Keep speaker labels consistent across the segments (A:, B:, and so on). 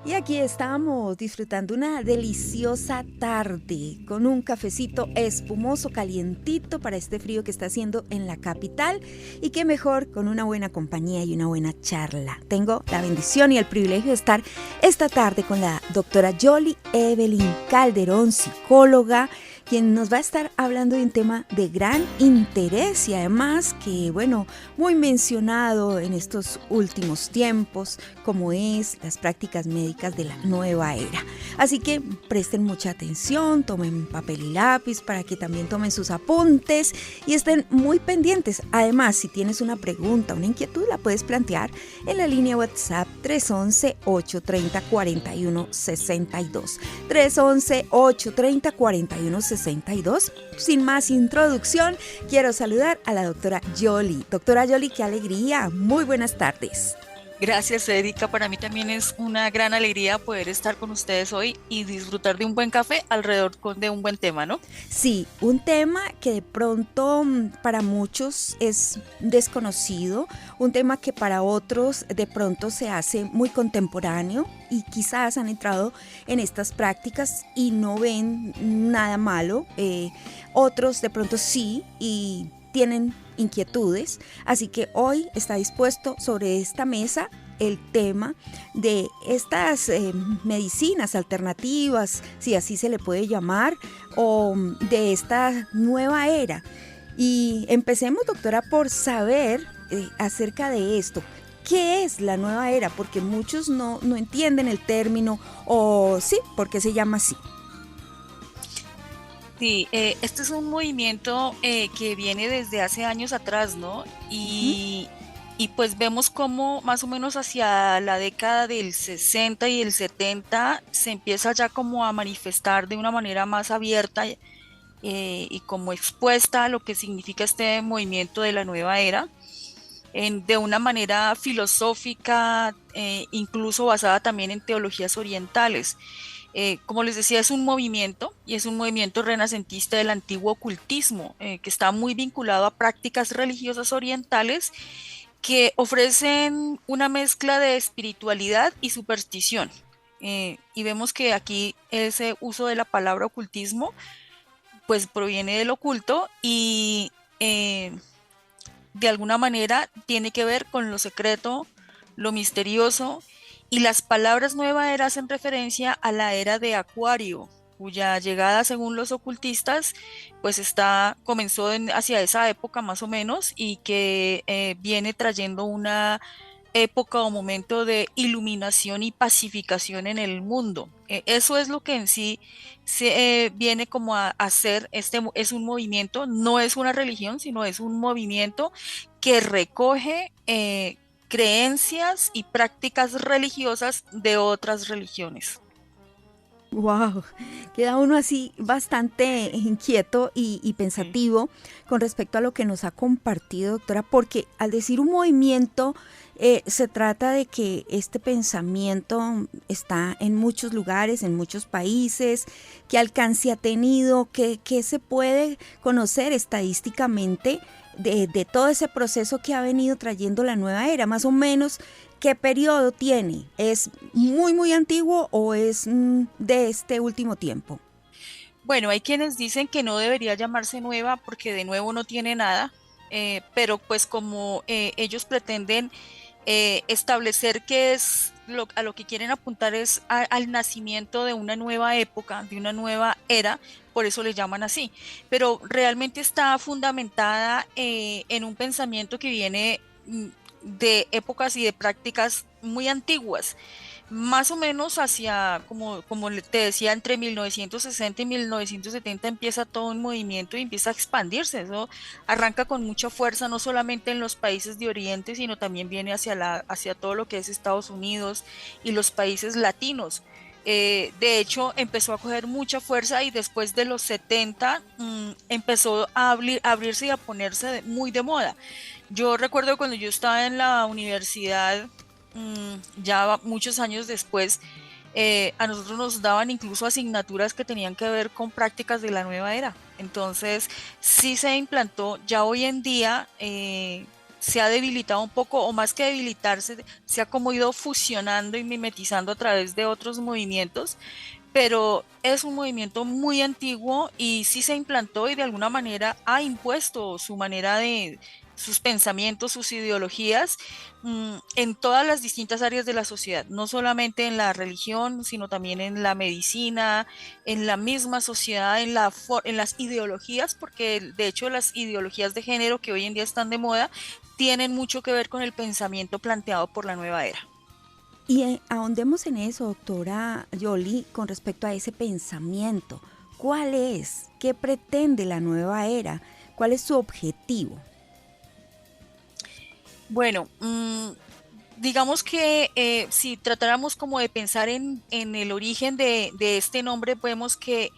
A: Y aquí estamos disfrutando una deliciosa tarde con un cafecito espumoso calientito para este frío que está haciendo en la capital y qué mejor con una buena compañía y una buena charla. Tengo la bendición y el privilegio de estar esta tarde con la doctora Yoli Evelyn Calderón, psicóloga, quien nos va a estar hablando de un tema de gran interés y además que, bueno, muy mencionado en estos últimos tiempos, como es las prácticas médicas de la nueva era. Así que presten mucha atención, tomen papel y lápiz para que también tomen sus apuntes y estén muy pendientes. Además, si tienes una pregunta, una inquietud, la puedes plantear en la línea WhatsApp 311-830-4162. 311-830-4162. Sin más introducción, quiero saludar a la doctora Yoli. Doctora Yoli, qué alegría. Muy buenas tardes.
B: Gracias, Erika. Para mí también es una gran alegría poder estar con ustedes hoy y disfrutar de un buen café alrededor de un buen tema, ¿no?
A: Sí, un tema que de pronto para muchos es desconocido, un tema que para otros de pronto se hace muy contemporáneo y quizás han entrado en estas prácticas y no ven nada malo. Otros de pronto sí y tienen inquietudes, así que hoy está dispuesto sobre esta mesa el tema de estas medicinas alternativas, si así se le puede llamar, o de esta nueva era. Y empecemos, doctora, por saber acerca de esto. ¿Qué es la nueva era? Porque muchos no entienden el término o sí, porque se llama así.
B: Sí, este es un movimiento que viene desde hace años atrás, ¿no?
A: Ujú.
B: Y pues vemos cómo más o menos hacia la década del 60 y el 70 se empieza ya como a manifestar de una manera más abierta y como expuesta a lo que significa este movimiento de la nueva era. De una manera filosófica, incluso basada también en teologías orientales. Como les decía, es un movimiento y es un movimiento renacentista del antiguo ocultismo, que está muy vinculado a prácticas religiosas orientales que ofrecen una mezcla de espiritualidad y superstición. Y vemos que aquí ese uso de la palabra ocultismo pues proviene del oculto y de alguna manera tiene que ver con lo secreto, lo misterioso, y las palabras nueva era hacen referencia a la era de Acuario, cuya llegada, según los ocultistas, pues comenzó hacia esa época más o menos y que viene trayendo una época o momento de iluminación y pacificación en el mundo. Eso es lo que en sí se viene como a hacer, es un movimiento, no es una religión, sino es un movimiento que recoge creencias y prácticas religiosas de otras religiones.
A: Wow, queda uno así bastante inquieto y
B: Sí.
A: pensativo con respecto a lo que nos ha compartido, doctora, porque al decir un movimiento, se trata de que este pensamiento está en muchos lugares, en muchos países, qué alcance ha tenido, qué se puede conocer estadísticamente de todo ese proceso que ha venido trayendo la nueva era, más o menos. ¿Qué periodo tiene? ¿Es muy antiguo o es de este último tiempo?
B: Bueno, hay quienes dicen que no debería llamarse nueva porque de nuevo no tiene nada, pero pues como ellos pretenden establecer que a lo que quieren apuntar es al nacimiento de una nueva época, de una nueva era, por eso le llaman así. Pero realmente está fundamentada en un pensamiento que viene de épocas y de prácticas muy antiguas, más o menos hacia, como te decía, entre 1960 y 1970 empieza todo un movimiento y empieza a expandirse. Eso arranca con mucha fuerza, no solamente en los países de Oriente, sino también viene hacia todo lo que es Estados Unidos y los países latinos. De hecho, empezó a coger mucha fuerza y después de los 70 empezó a abrirse y a ponerse muy de moda. Yo recuerdo cuando yo estaba en la universidad, muchos años después, a nosotros nos daban incluso asignaturas que tenían que ver con prácticas de la nueva era. Entonces, sí se implantó ya hoy en día. se ha debilitado un poco, o más que debilitarse, se ha como ido fusionando y mimetizando a través de otros movimientos, pero es un movimiento muy antiguo y sí se implantó y de alguna manera ha impuesto su manera de sus pensamientos, sus ideologías en todas las distintas áreas de la sociedad, no solamente en la religión, sino también en la medicina, en la misma sociedad, en las ideologías, porque de hecho las ideologías de género que hoy en día están de moda tienen mucho que ver con el pensamiento planteado por la nueva era.
A: Y ahondemos en eso, doctora Yoli, con respecto a ese pensamiento. ¿Cuál es? ¿Qué pretende la nueva era? ¿Cuál es su objetivo?
B: Bueno, digamos que si tratáramos como de pensar en el origen de este nombre, vemos que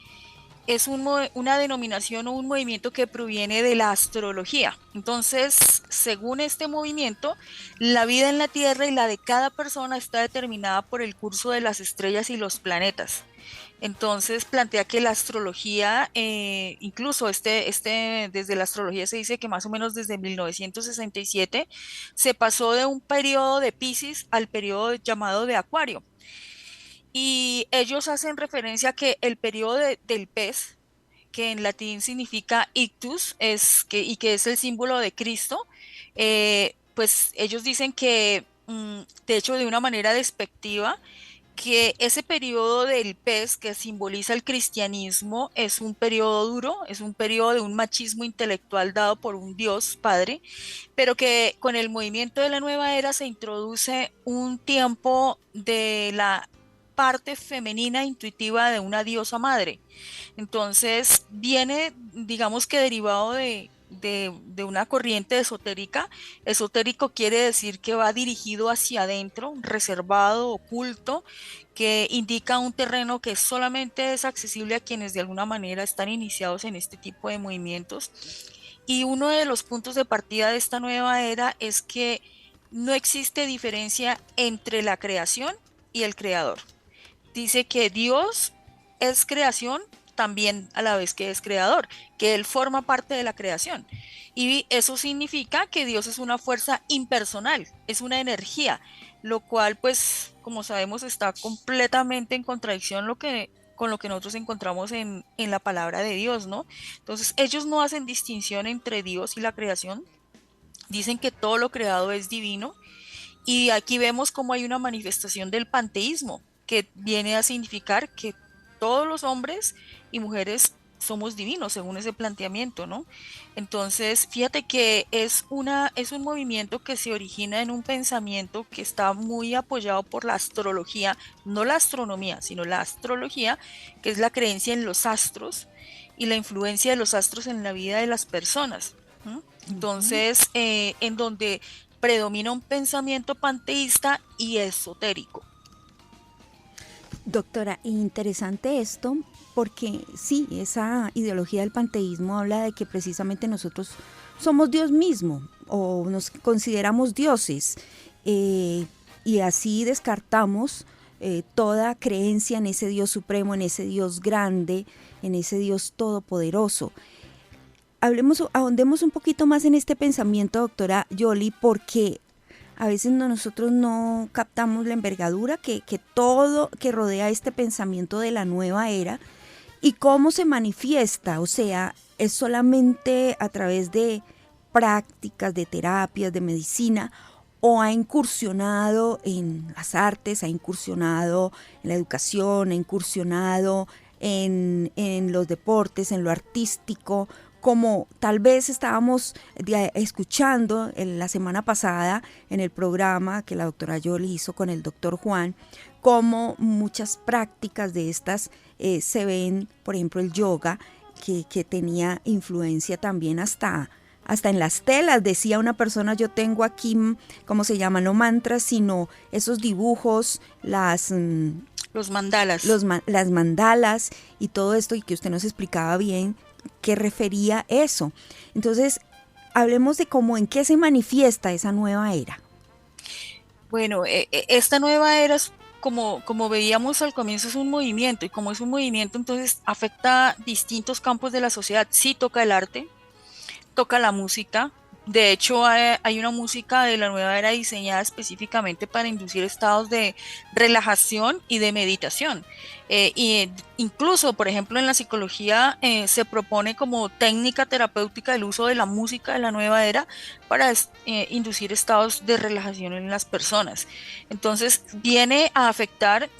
B: es una denominación o un movimiento que proviene de la astrología. Entonces, según este movimiento, la vida en la Tierra y la de cada persona está determinada por el curso de las estrellas y los planetas. Entonces plantea que la astrología, incluso desde la astrología se dice que más o menos desde 1967 se pasó de un periodo de Piscis al periodo llamado de Acuario. Y ellos hacen referencia a que el periodo del pez, que en latín significa ictus, y que es el símbolo de Cristo, pues ellos dicen que, de hecho, de una manera despectiva, que ese periodo del pez que simboliza el cristianismo es un periodo duro, es un periodo de un machismo intelectual dado por un Dios Padre, pero que con el movimiento de la nueva era se introduce un tiempo de la parte femenina intuitiva de una diosa madre. Entonces viene, digamos que derivado de una corriente esotérica. Esotérico quiere decir que va dirigido hacia adentro, reservado, oculto, que indica un terreno que solamente es accesible a quienes de alguna manera están iniciados en este tipo de movimientos. Y uno de los puntos de partida de esta nueva era es que no existe diferencia entre la creación y el creador. Dice que Dios es creación también a la vez que es creador, que Él forma parte de la creación. Y eso significa que Dios es una fuerza impersonal, es una energía, lo cual pues como sabemos está completamente en contradicción con lo que nosotros encontramos en la palabra de Dios, ¿no? Entonces ellos no hacen distinción entre Dios y la creación, dicen que todo lo creado es divino y aquí vemos cómo hay una manifestación del panteísmo, que viene a significar que todos los hombres y mujeres somos divinos, según ese planteamiento, ¿no? Entonces, fíjate que es un movimiento que se origina en un pensamiento que está muy apoyado por la astrología, no la astronomía, sino la astrología, que es la creencia en los astros y la influencia de los astros en la vida de las personas. ¿Mm?
A: Ujú.
B: Entonces, en donde predomina un pensamiento panteísta y esotérico.
A: Doctora, interesante esto porque sí, esa ideología del panteísmo habla de que precisamente nosotros somos Dios mismo o nos consideramos dioses eh, y así descartamos toda creencia en ese Dios supremo, en ese Dios grande, en ese Dios todopoderoso. Hablemos, ahondemos un poquito más en este pensamiento, doctora Yoli, porque a veces nosotros no captamos la envergadura que todo que rodea este pensamiento de la nueva era y cómo se manifiesta, o sea, es solamente a través de prácticas, de terapias, de medicina, o ha incursionado en las artes, ha incursionado en la educación, ha incursionado en los deportes, en lo artístico, como tal vez estábamos escuchando la semana pasada en el programa que la doctora Yoli hizo con el doctor Juan, como muchas prácticas de estas se ven, por ejemplo, el yoga, que tenía influencia también hasta en las telas. Decía una persona, yo tengo aquí, ¿cómo se llama? No mantras, sino esos dibujos,
B: Los mandalas.
A: las mandalas y todo esto, y que usted nos explicaba bien qué refería eso. Entonces, hablemos de cómo en qué se manifiesta esa nueva era.
B: Bueno, esta nueva era es como veíamos al comienzo es un movimiento y como es un movimiento entonces afecta distintos campos de la sociedad. Sí toca el arte, toca la música, De hecho, hay una música de la nueva era diseñada específicamente para inducir estados de relajación y de meditación. Incluso, por ejemplo, en la psicología se propone como técnica terapéutica el uso de la música de la nueva era para inducir estados de relajación en las personas. Entonces, viene a afectar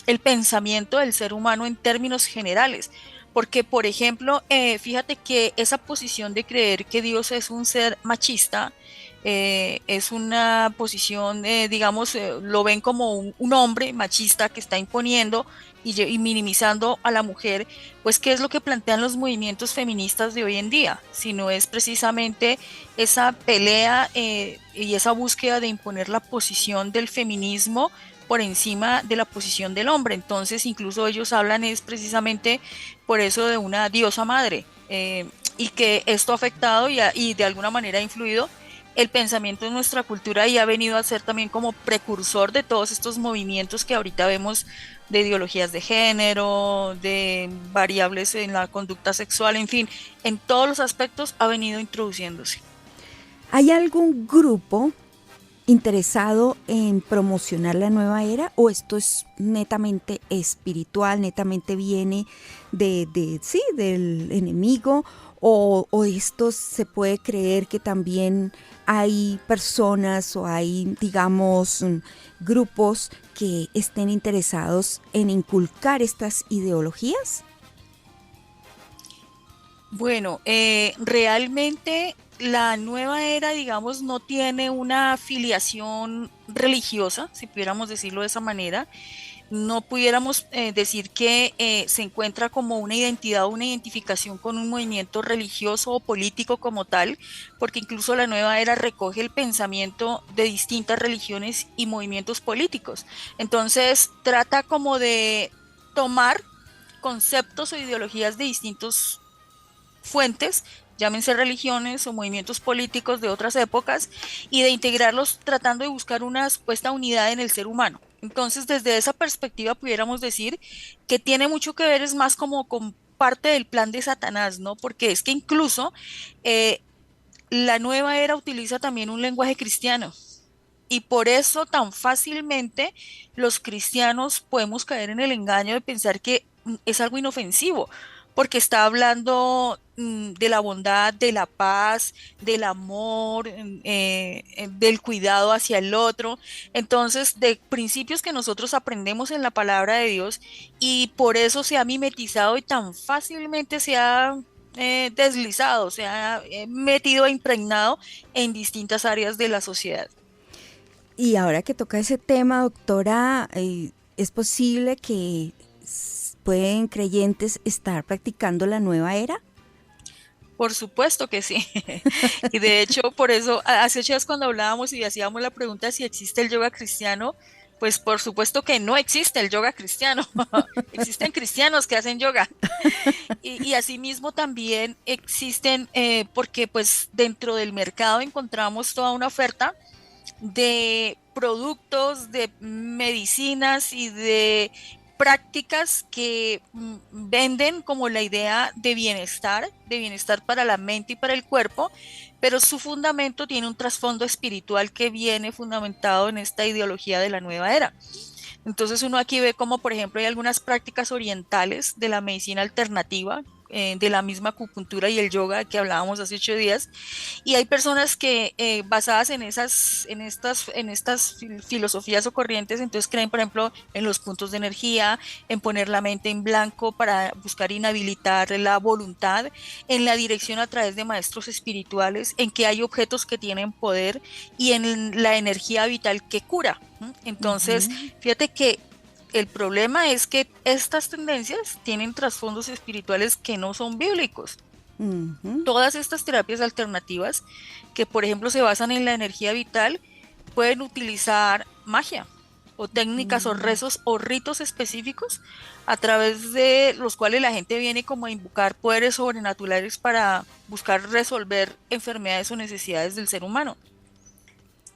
B: el pensamiento del ser humano en términos generales. Porque, por ejemplo, fíjate que esa posición de creer que Dios es un ser machista, es una posición, digamos, lo ven como un hombre machista que está imponiendo y minimizando a la mujer, pues ¿qué es lo que plantean los movimientos feministas de hoy en día? Si no es precisamente esa pelea y esa búsqueda de imponer la posición del feminismo por encima de la posición del hombre. Entonces, incluso ellos hablan es precisamente por eso de una diosa madre, y que esto ha afectado y de alguna manera ha influido el pensamiento en nuestra cultura y ha venido a ser también como precursor de todos estos movimientos que ahorita vemos de ideologías de género, de variables en la conducta sexual, en fin, en todos los aspectos ha venido introduciéndose.
A: ¿Hay algún grupo interesado en promocionar la nueva era o esto es netamente espiritual, netamente viene sí, del enemigo o esto se puede creer que también hay personas o hay, digamos, grupos que estén interesados en inculcar estas ideologías?
B: Bueno, realmente la nueva era, digamos, no tiene una afiliación religiosa, si pudiéramos decirlo de esa manera. No pudiéramos decir que se encuentra como una identidad o una identificación con un movimiento religioso o político como tal, porque incluso la nueva era recoge el pensamiento de distintas religiones y movimientos políticos. Entonces, trata como de tomar conceptos o ideologías de distintos fuentes, llámense religiones o movimientos políticos de otras épocas, y de integrarlos tratando de buscar una supuesta unidad en el ser humano. Entonces, desde esa perspectiva pudiéramos decir que tiene mucho que ver, es más como con parte del plan de Satanás, ¿no? Porque es que incluso eh, la nueva era utiliza también un lenguaje cristiano. Y por eso tan fácilmente los cristianos podemos caer en el engaño de pensar que es algo inofensivo, porque está hablando de la bondad, de la paz, del amor, del cuidado hacia el otro. Entonces, de principios que nosotros aprendemos en la palabra de Dios y por eso se ha mimetizado y tan fácilmente se ha deslizado, se ha metido e impregnado en distintas áreas de la sociedad.
A: Y ahora que toca ese tema, doctora, ¿es posible que pueden creyentes estar practicando la nueva era?
B: Por supuesto que sí. Y de hecho, por eso, hace 8 días cuando hablábamos y hacíamos la pregunta si existe el yoga cristiano, pues por supuesto que no existe el yoga cristiano. Existen cristianos que hacen yoga. Y asimismo también existen, porque pues dentro del mercado encontramos toda una oferta de productos, de medicinas y de prácticas que venden como la idea de bienestar para la mente y para el cuerpo, pero su fundamento tiene un trasfondo espiritual que viene fundamentado en esta ideología de la nueva era. Entonces uno aquí ve como, por ejemplo, hay algunas prácticas orientales de la medicina alternativa, de la misma acupuntura y el yoga que hablábamos hace 8 días, y hay personas que basadas en estas filosofías o corrientes, entonces creen, por ejemplo, en los puntos de energía, en poner la mente en blanco para buscar inhabilitar la voluntad, en la dirección a través de maestros espirituales, en que hay objetos que tienen poder y en la energía vital que cura. Entonces,
A: Ujú,
B: fíjate que el problema es que estas tendencias tienen trasfondos espirituales que no son bíblicos.
A: ujú,
B: Todas estas terapias alternativas, que por ejemplo se basan en la energía vital, pueden utilizar magia o técnicas o
A: mm.
B: rezos o ritos específicos a través de los cuales la gente viene como a invocar poderes sobrenaturales para buscar resolver enfermedades o necesidades del ser humano.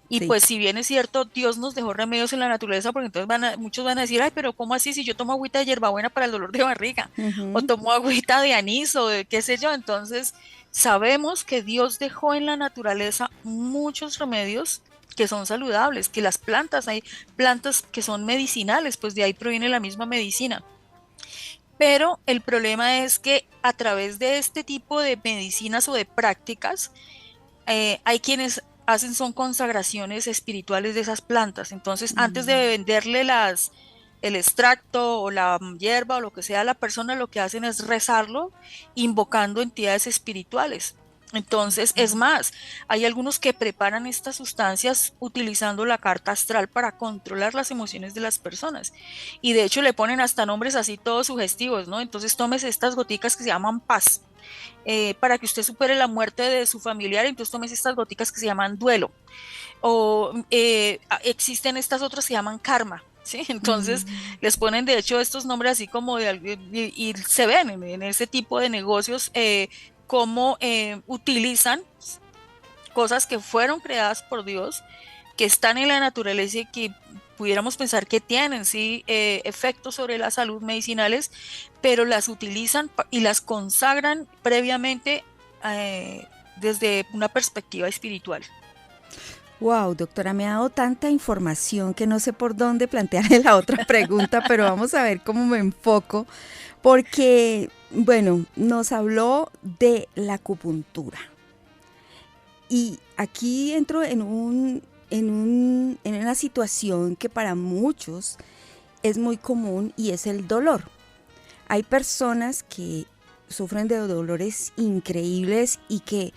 B: Y
A: Sí.
B: pues si bien es cierto, Dios nos dejó remedios en la naturaleza, porque entonces muchos van a decir, ay, pero ¿cómo así si yo tomo agüita de hierbabuena para el dolor de barriga? O
A: Ujú,
B: tomo agüita de anís o de qué sé yo. Entonces, Sabemos que Dios dejó en la naturaleza muchos remedios que son saludables, que las plantas, hay plantas que son medicinales, pues de ahí proviene la misma medicina. Pero el problema es que a través de este tipo de medicinas o de prácticas, hay quienes hacen son consagraciones espirituales de esas plantas. Entonces, antes de
A: Mm,
B: venderle el extracto o la hierba o lo que sea a la persona, lo que hacen es rezarlo, invocando entidades espirituales. Entonces, es
A: ujú.
B: más, hay algunos que preparan estas sustancias utilizando la carta astral para controlar las emociones de las personas. Y de hecho le ponen hasta nombres así todos sugestivos, ¿no? Entonces, tomes estas goticas que se llaman paz, para que usted supere la muerte de su familiar, entonces tomes estas goticas que se llaman duelo. O existen estas otras que se llaman karma. ¿Sí? Entonces
A: Mm.
B: les ponen de hecho estos nombres así como y se ven en ese tipo de negocios, cómo utilizan cosas que fueron creadas por Dios, que están en la naturaleza y que pudiéramos pensar que tienen sí efectos sobre la salud medicinales, pero las utilizan y las consagran previamente, desde una perspectiva espiritual.
A: Wow, doctora, me ha dado tanta información que no sé por dónde plantearle la otra pregunta, pero vamos a ver cómo me enfoco, porque, bueno, nos habló de la acupuntura. Y aquí entro en una situación que para muchos es muy común y es el dolor. Hay personas que sufren de dolores increíbles y que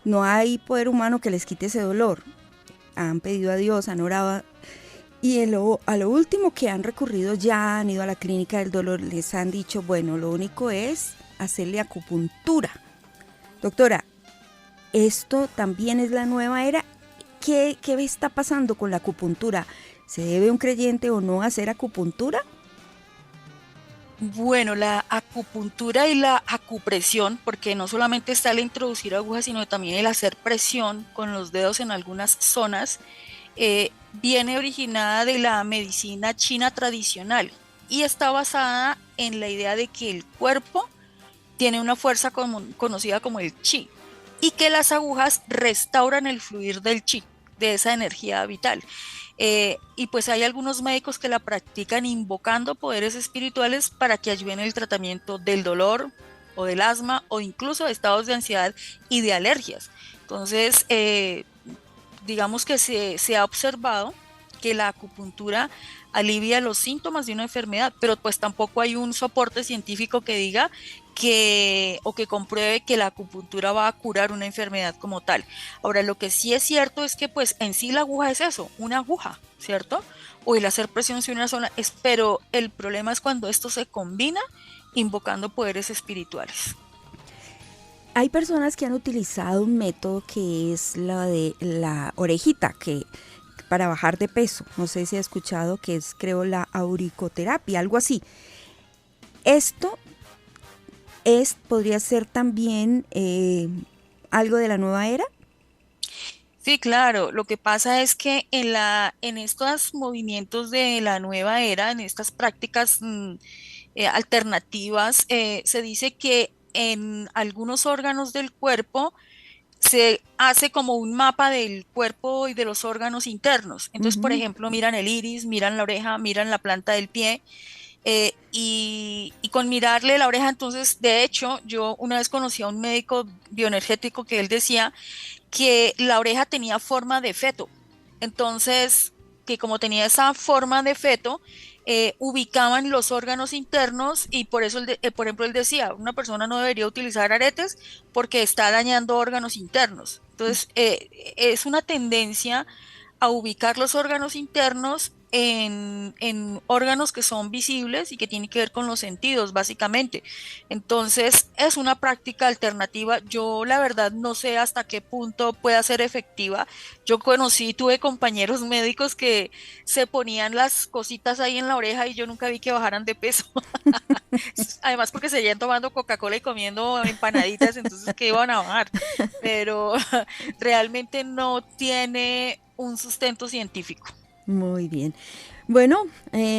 A: no hay poder humano que les quite ese dolor. Han pedido a Dios, han orado y a lo último que han recurrido ya han ido a la clínica del dolor, les han dicho, bueno, lo único es hacerle acupuntura. Doctora, esto también es la nueva era. ¿Qué está pasando con la acupuntura? ¿Se debe un creyente o no hacer acupuntura?
B: Bueno, la acupuntura y la acupresión, porque no solamente está el introducir agujas, sino también el hacer presión con los dedos en algunas zonas, viene originada de la medicina china tradicional y está basada en la idea de que el cuerpo tiene una fuerza conocida como el chi, y que las agujas restauran el fluir del chi, de esa energía vital. Y pues hay algunos médicos que la practican invocando poderes espirituales para que ayuden en el tratamiento del dolor o del asma o incluso de estados de ansiedad y de alergias. Entonces, digamos que se ha observado que la acupuntura alivia los síntomas de una enfermedad, pero pues tampoco hay un soporte científico que diga que o que compruebe que la acupuntura va a curar una enfermedad como tal. Ahora, lo que sí es cierto es que pues en sí la aguja es eso, una aguja, ¿cierto? O el hacer presión sobre una zona, pero el problema es cuando esto se combina invocando poderes espirituales.
A: Hay personas que han utilizado un método que es la de la orejita, que para bajar de peso. No sé si ha escuchado que es, creo, la auriculoterapia, algo así. Esto podría ser también algo de la nueva era.
B: Sí, claro. Lo que pasa es que en estos movimientos de la nueva era, en estas prácticas alternativas, se dice que en algunos órganos del cuerpo se hace como un mapa del cuerpo y de los órganos internos. Entonces, por
A: Ujú.
B: ejemplo, miran el iris, miran la oreja, miran la planta del pie, y con mirarle la oreja, entonces, de hecho, yo una vez conocí a un médico bioenergético que él decía que la oreja tenía forma de feto. Entonces, que como tenía esa forma de feto, ubicaban los órganos internos y por eso, por ejemplo, él decía, una persona no debería utilizar aretes porque está dañando órganos internos. Entonces, es una tendencia a ubicar los órganos internos en órganos que son visibles y que tienen que ver con los sentidos, básicamente. Entonces, es una práctica alternativa. Yo, la verdad, no sé hasta qué punto pueda ser efectiva. Yo conocí, tuve compañeros médicos que se ponían las cositas ahí en la oreja y yo nunca vi que bajaran de peso. Además, porque seguían tomando Coca-Cola y comiendo empanaditas, entonces que iban a bajar. Pero realmente no tiene un sustento científico.
A: Muy bien. Bueno,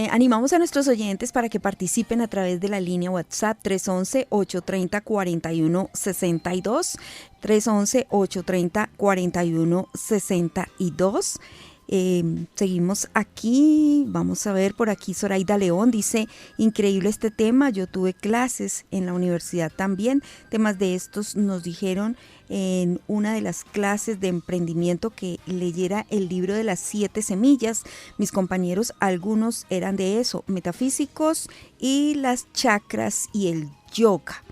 A: animamos a nuestros oyentes para que participen a través de la línea WhatsApp 311-830-4162, 311-830-4162. Seguimos aquí, vamos a ver por aquí, Zoraida León dice, increíble este tema, yo tuve clases en la universidad también, temas de estos nos dijeron en una de las clases de emprendimiento que leyera el libro de las 7 semillas. Mis compañeros, algunos eran de eso, metafísicos y las chakras y el yoga.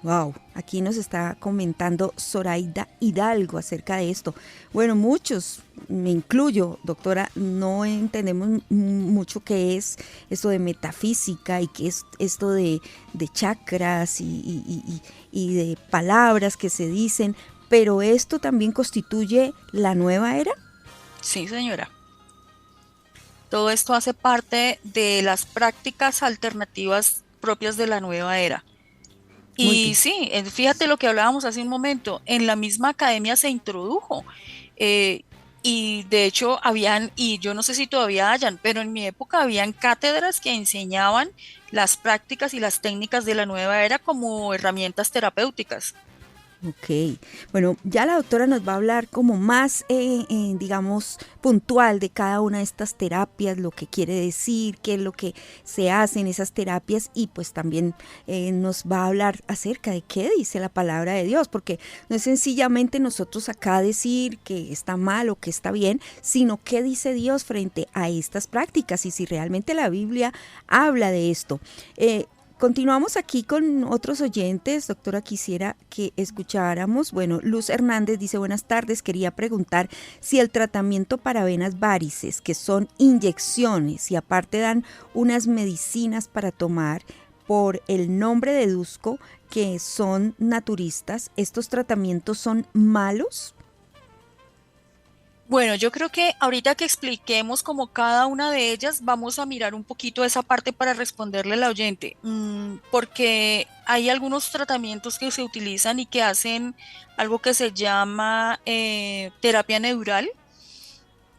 A: Wow, aquí nos está comentando Zoraida Hidalgo acerca de esto. Bueno, muchos, me incluyo, doctora, no entendemos mucho qué es esto de metafísica y qué es esto de chakras y de palabras que se dicen, pero esto también constituye la nueva era.
B: Sí, señora. Todo esto hace parte de las prácticas alternativas propias de la nueva era.
A: Muy
B: Y
A: bien.
B: sí, fíjate lo que hablábamos hace un momento, en la misma academia se introdujo. eh, y de hecho habían, y yo no sé si todavía hayan, pero en mi época habían cátedras que enseñaban las prácticas y las técnicas de la nueva era como herramientas terapéuticas.
A: Ok, bueno, ya la doctora nos va a hablar como más, digamos, puntual de cada una de estas terapias, lo que quiere decir, qué es lo que se hace en esas terapias y pues también nos va a hablar acerca de qué dice la palabra de Dios, porque no es sencillamente nosotros acá decir que está mal o que está bien, sino qué dice Dios frente a estas prácticas y si realmente la Biblia habla de esto. Continuamos aquí con otros oyentes, doctora, quisiera que escucháramos. Bueno, Luz Hernández dice, buenas tardes, quería preguntar si el tratamiento para venas varices, que son inyecciones y aparte dan unas medicinas para tomar, por el nombre deduzco que son naturistas, ¿estos tratamientos son malos?
B: Bueno, yo creo que ahorita que expliquemos como cada una de ellas, vamos a mirar un poquito esa parte para responderle al oyente, porque hay algunos tratamientos que se utilizan y que hacen algo que se llama terapia neural.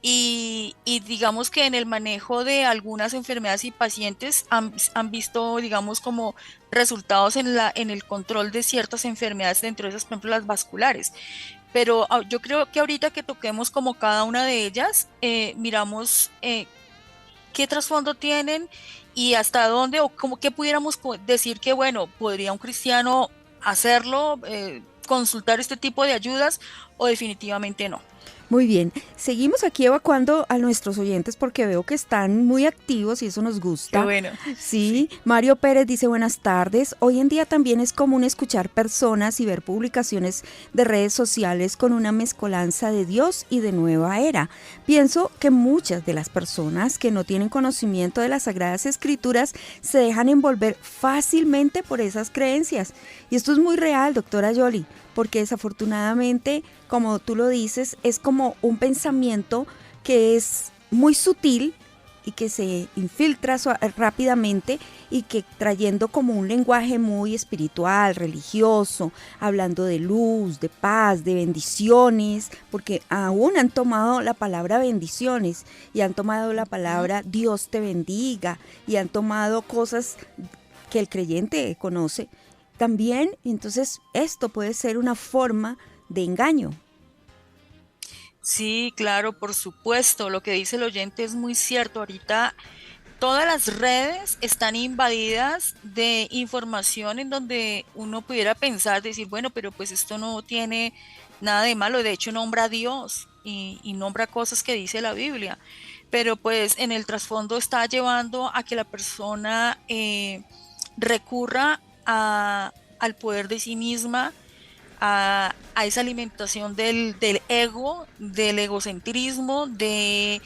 B: Y digamos que en el manejo de algunas enfermedades y pacientes han visto, digamos, como resultados en el control de ciertas enfermedades, dentro de esas, por ejemplo, las vasculares. Pero yo creo que ahorita que toquemos como cada una de ellas, miramos qué trasfondo tienen y hasta dónde, o como que pudiéramos decir que, bueno, podría un cristiano hacerlo, consultar este tipo de ayudas, o definitivamente no.
A: Muy bien, seguimos aquí evacuando a nuestros oyentes porque veo que están muy activos y eso nos
B: Qué
A: gusta.
B: bueno,
A: Sí,
B: sí.
A: Mario Pérez dice buenas tardes. Hoy en día también es común escuchar personas y ver publicaciones de redes sociales con una mezcolanza de Dios y de nueva era. Pienso que muchas de las personas que no tienen conocimiento de las Sagradas Escrituras se dejan envolver fácilmente por esas creencias. Y esto es muy real, doctora Yoli, porque desafortunadamente, como tú lo dices, es como un pensamiento que es muy sutil y que se infiltra rápidamente y que trayendo como un lenguaje muy espiritual, religioso, hablando de luz, de paz, de bendiciones, porque aún han tomado la palabra bendiciones y han tomado la
B: Ujú.
A: palabra Dios te bendiga y han tomado cosas que el creyente conoce también. Entonces esto puede ser una forma de engaño.
B: Sí, claro, por supuesto. Lo que dice el oyente es muy cierto. Ahorita todas las redes están invadidas de información en donde uno pudiera pensar, decir, bueno, pero pues esto no tiene nada de malo. De hecho, nombra a Dios y nombra cosas que dice la Biblia. Pero pues en el trasfondo está llevando a que la persona recurra al poder de sí misma, a esa alimentación del ego, del egocentrismo, de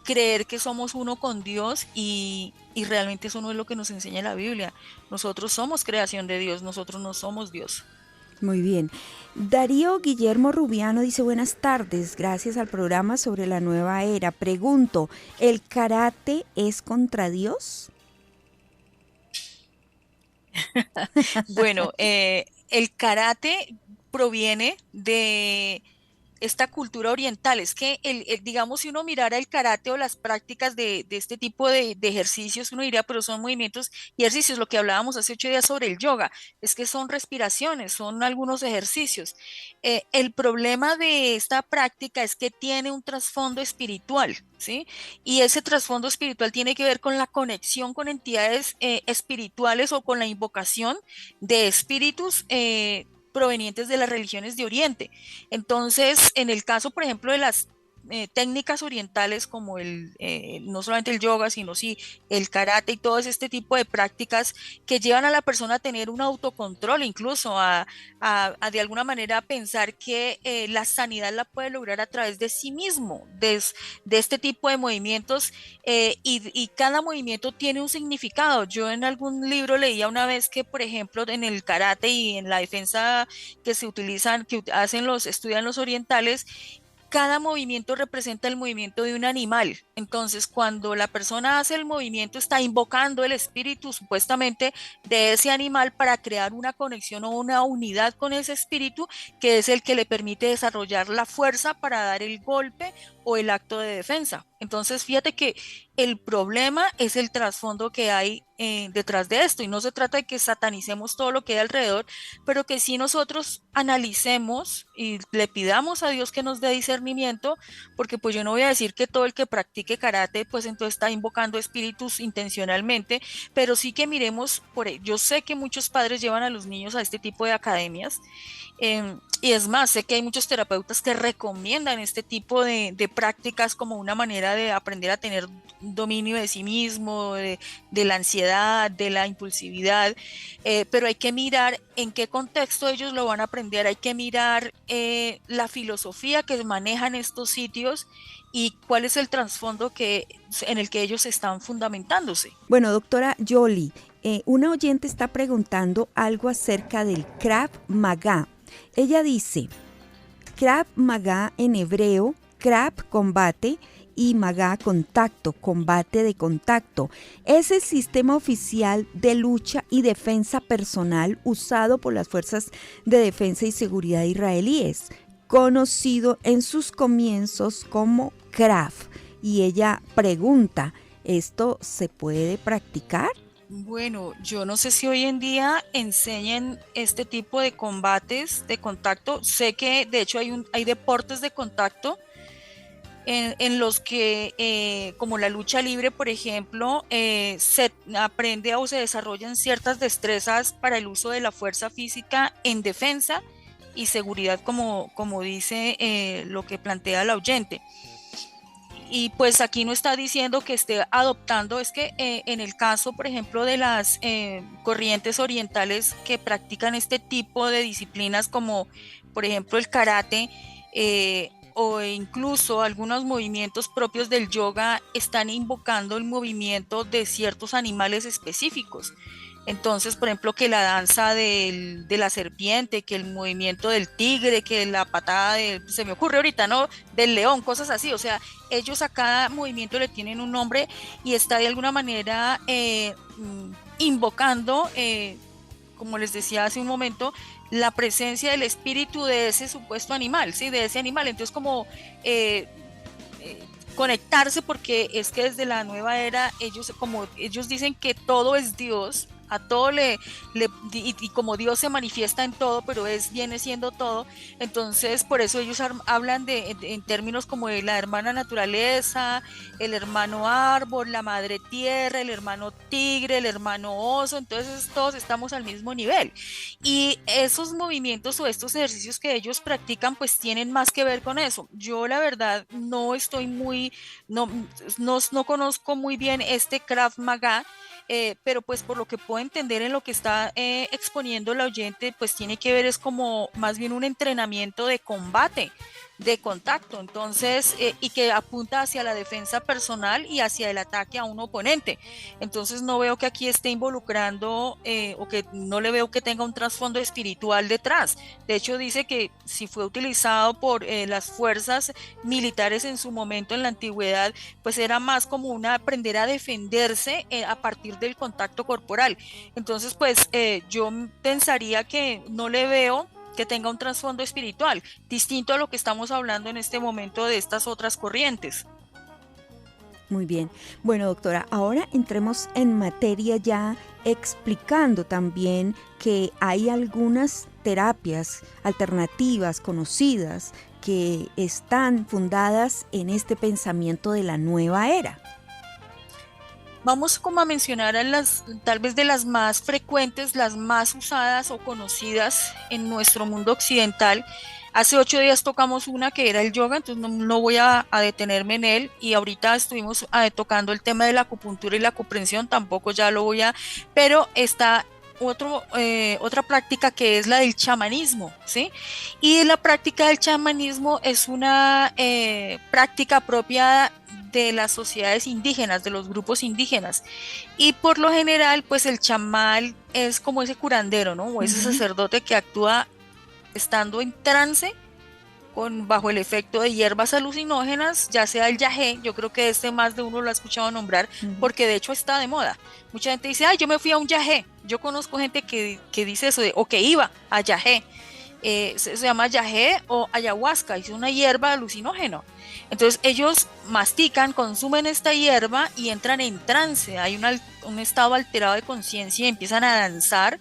B: creer que somos uno con Dios, y realmente eso no es lo que nos enseña la Biblia. Nosotros somos creación de Dios, nosotros no somos Dios.
A: Muy bien. Darío Guillermo Rubiano dice buenas tardes, gracias al programa sobre la nueva era. Pregunto, ¿el karate es contra Dios?
B: Bueno, el karate proviene esta cultura oriental. Es que, digamos, si uno mirara el karate o las prácticas de este tipo de ejercicios, uno diría, pero son movimientos y ejercicios, lo que hablábamos hace 8 días sobre el yoga, es que son respiraciones, son algunos ejercicios. El problema de esta práctica es que tiene un trasfondo espiritual, ¿sí? Y ese trasfondo espiritual tiene que ver con la conexión con entidades espirituales o con la invocación de espíritus provenientes de las religiones de Oriente. Entonces, en el caso, por ejemplo, de las técnicas orientales como no solamente el yoga, sino sí el karate y todo este tipo de prácticas que llevan a la persona a tener un autocontrol, incluso a de alguna manera pensar que la sanidad la puede lograr a través de sí mismo, de este tipo de movimientos, y cada movimiento tiene un significado. Yo en algún libro leía una vez que, por ejemplo, en el karate y en la defensa que se utilizan, estudian los orientales, cada movimiento representa el movimiento de un animal. Entonces, cuando la persona hace el movimiento, está invocando el espíritu supuestamente de ese animal para crear una conexión o una unidad con ese espíritu, que es el que le permite desarrollar la fuerza para dar el golpe o el acto de defensa. Entonces, fíjate que el problema es el trasfondo que hay detrás de esto, y no se trata de que satanicemos todo lo que hay alrededor, pero que sí nosotros analicemos y le pidamos a Dios que nos dé discernimiento, porque pues yo no voy a decir que todo el que practique karate pues entonces está invocando espíritus intencionalmente, pero sí que miremos yo sé que muchos padres llevan a los niños a este tipo de academias, y es más, sé que hay muchos terapeutas que recomiendan este tipo de prácticas como una manera de aprender a tener dominio de sí mismo, de la ansiedad, de la impulsividad, pero hay que mirar en qué contexto ellos lo van a aprender, hay que mirar la filosofía que manejan estos sitios y cuál es el trasfondo en el que ellos están fundamentándose.
A: Bueno, doctora Yoli, una oyente está preguntando algo acerca del Krav Maga. Ella dice, Krav Maga en hebreo, Krav combate y Maga contacto, combate de contacto. Es el sistema oficial de lucha y defensa personal usado por las fuerzas de defensa y seguridad israelíes, conocido en sus comienzos como Krav. Y ella pregunta, ¿esto se puede practicar?
B: Bueno, yo no sé si hoy en día enseñan este tipo de combates de contacto. Sé que de hecho hay deportes de contacto en los que, como la lucha libre, por ejemplo, se aprende o se desarrollan ciertas destrezas para el uso de la fuerza física en defensa y seguridad, como dice lo que plantea la oyente. Y pues aquí no está diciendo que esté adoptando, es que en el caso, por ejemplo, de las corrientes orientales que practican este tipo de disciplinas, como por ejemplo el karate, o incluso algunos movimientos propios del yoga, están invocando el movimiento de ciertos animales específicos. Entonces, por ejemplo, que la danza de la serpiente, que el movimiento del tigre, que la patada se me ocurre ahorita, ¿no? Del león, cosas así. O sea, ellos a cada movimiento le tienen un nombre y está de alguna manera invocando, como les decía hace un momento, la presencia del espíritu de ese supuesto animal, ¿sí? De ese animal. Entonces, como conectarse, porque es que desde la nueva era, como ellos dicen que todo es Dios, a todo y como Dios se manifiesta en todo, pero viene siendo todo. Entonces por eso ellos hablan en términos como de la hermana naturaleza, el hermano árbol, la madre tierra, el hermano tigre, el hermano oso. Entonces todos estamos al mismo nivel, y esos movimientos o estos ejercicios que ellos practican pues tienen más que ver con eso. Yo la verdad no estoy no conozco muy bien este Krav Maga, pero pues por lo que puedo entender en lo que está exponiendo la oyente, pues tiene que ver, es como más bien un entrenamiento de combate, de contacto. Entonces, y que apunta hacia la defensa personal y hacia el ataque a un oponente. Entonces no veo que aquí esté involucrando, o que no le veo que tenga un trasfondo espiritual detrás. De hecho dice que si fue utilizado por las fuerzas militares en su momento en la antigüedad, pues era más como aprender a defenderse a partir del contacto corporal. Entonces pues yo pensaría que no le veo que tenga un trasfondo espiritual, distinto a lo que estamos hablando en este momento de estas otras corrientes.
A: Muy bien. Bueno, doctora, ahora entremos en materia ya explicando también que hay algunas terapias alternativas conocidas que están fundadas en este pensamiento de la nueva era.
B: Vamos como a mencionar a tal vez de las más frecuentes, las más usadas o conocidas en nuestro mundo occidental. Hace 8 días tocamos una que era el yoga, entonces no voy a detenerme en él, y ahorita estuvimos tocando el tema de la acupuntura y la acupresión, tampoco ya lo voy a, pero está otra práctica que es la del chamanismo, ¿sí? Y la práctica del chamanismo es una práctica propia de las sociedades indígenas, de los grupos indígenas, y por lo general pues el chamán es como ese curandero, ¿no? O ese sacerdote que actúa estando en trance bajo el efecto de hierbas alucinógenas, ya sea el yagé. Yo creo que más de uno lo ha escuchado nombrar, porque de hecho está de moda. Mucha gente dice, yo me fui a un yagé. Yo conozco gente que dice eso, o que iba a yagé. Se llama yagé o ayahuasca, es una hierba alucinógena. Entonces ellos mastican, consumen esta hierba y entran en trance. Hay un estado alterado de conciencia y empiezan a danzar,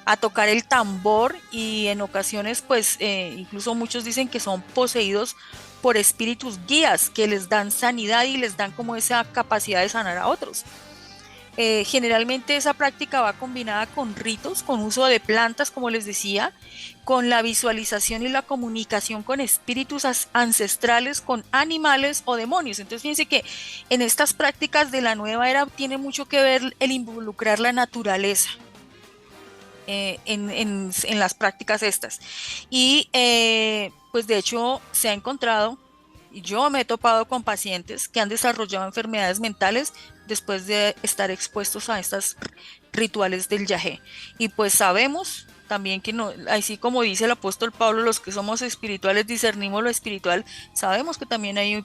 B: a tocar el tambor, y en ocasiones pues incluso muchos dicen que son poseídos por espíritus guías que les dan sanidad y les dan como esa capacidad de sanar a otros. Generalmente esa práctica va combinada con ritos, con uso de plantas, como les decía, con la visualización y la comunicación con espíritus ancestrales, con animales o demonios. Entonces fíjense que en estas prácticas de la nueva era tiene mucho que ver el involucrar la naturaleza en las prácticas estas. Y pues de hecho se ha encontrado, y yo me he topado con pacientes que han desarrollado enfermedades mentales después de estar expuestos a estos rituales del yagé. Y pues sabemos también que no, así como dice el apóstol Pablo, los que somos espirituales discernimos lo espiritual. Sabemos que también hay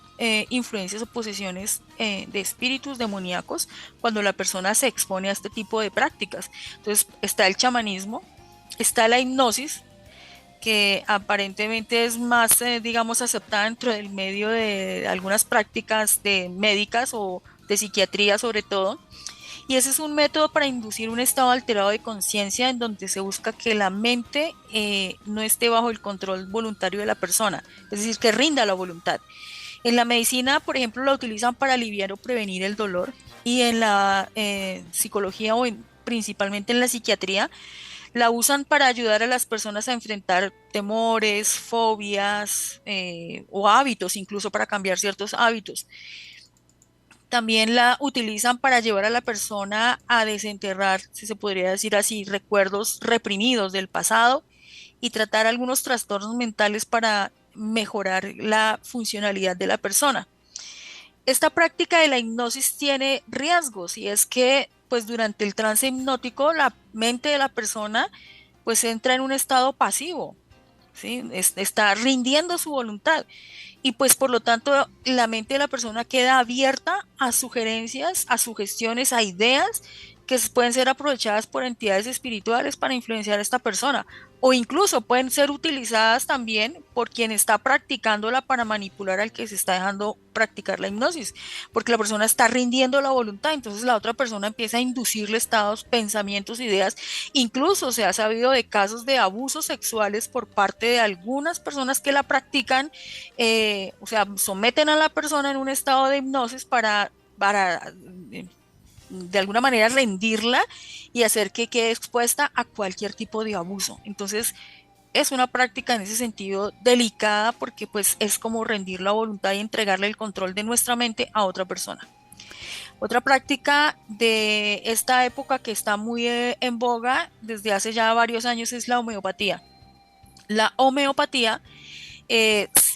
B: influencias o posesiones de espíritus demoníacos cuando la persona se expone a este tipo de prácticas. Entonces está el chamanismo, está la hipnosis, que aparentemente es más, digamos, aceptada dentro del medio de algunas prácticas médicas o de psiquiatría sobre todo. Y ese es un método para inducir un estado alterado de conciencia en donde se busca que la mente no esté bajo el control voluntario de la persona, es decir, que rinda la voluntad. En la medicina, por ejemplo, la utilizan para aliviar o prevenir el dolor, y en la psicología principalmente en la psiquiatría, la usan para ayudar a las personas a enfrentar temores, fobias o hábitos, incluso para cambiar ciertos hábitos. También la utilizan para llevar a la persona a desenterrar, si se podría decir así, recuerdos reprimidos del pasado, y tratar algunos trastornos mentales para mejorar la funcionalidad de la persona. Esta práctica de la hipnosis tiene riesgos, y es que pues durante el trance hipnótico la mente de la persona pues entra en un estado pasivo, ¿sí? Está rindiendo su voluntad, y pues por lo tanto la mente de la persona queda abierta a sugerencias, a sugestiones, a ideas que pueden ser aprovechadas por entidades espirituales para influenciar a esta persona, o incluso pueden ser utilizadas también por quien está practicándola para manipular al que se está dejando practicar la hipnosis, porque la persona está rindiendo la voluntad. Entonces la otra persona empieza a inducirle estados, pensamientos, ideas. Incluso se ha sabido de casos de abusos sexuales por parte de algunas personas que la practican, o sea, someten a la persona en un estado de hipnosis para de alguna manera rendirla y hacer que quede expuesta a cualquier tipo de abuso. Entonces es una práctica en ese sentido delicada, porque pues es como rendir la voluntad y entregarle el control de nuestra mente a otra persona. Otra práctica de esta época que está muy en boga desde hace ya varios años es la homeopatía. La homeopatía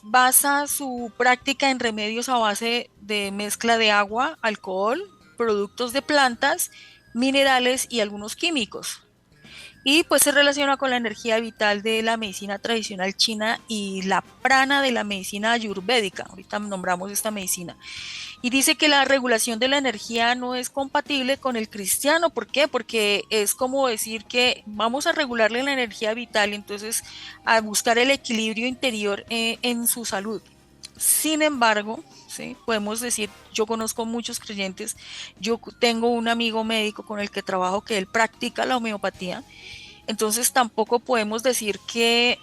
B: basa su práctica en remedios a base de mezcla de agua, alcohol, productos de plantas, minerales y algunos químicos. Y pues se relaciona con la energía vital de la medicina tradicional china y la prana de la medicina ayurvédica. Ahorita nombramos esta medicina. Y dice que la regulación de la energía no es compatible con el cristiano. ¿Por qué? Porque es como decir que vamos a regularle la energía vital, entonces a buscar el equilibrio interior en su salud. Sin embargo, ¿sí? Podemos decir, yo conozco muchos creyentes, yo tengo un amigo médico con el que trabajo que él practica la homeopatía, entonces tampoco podemos decir que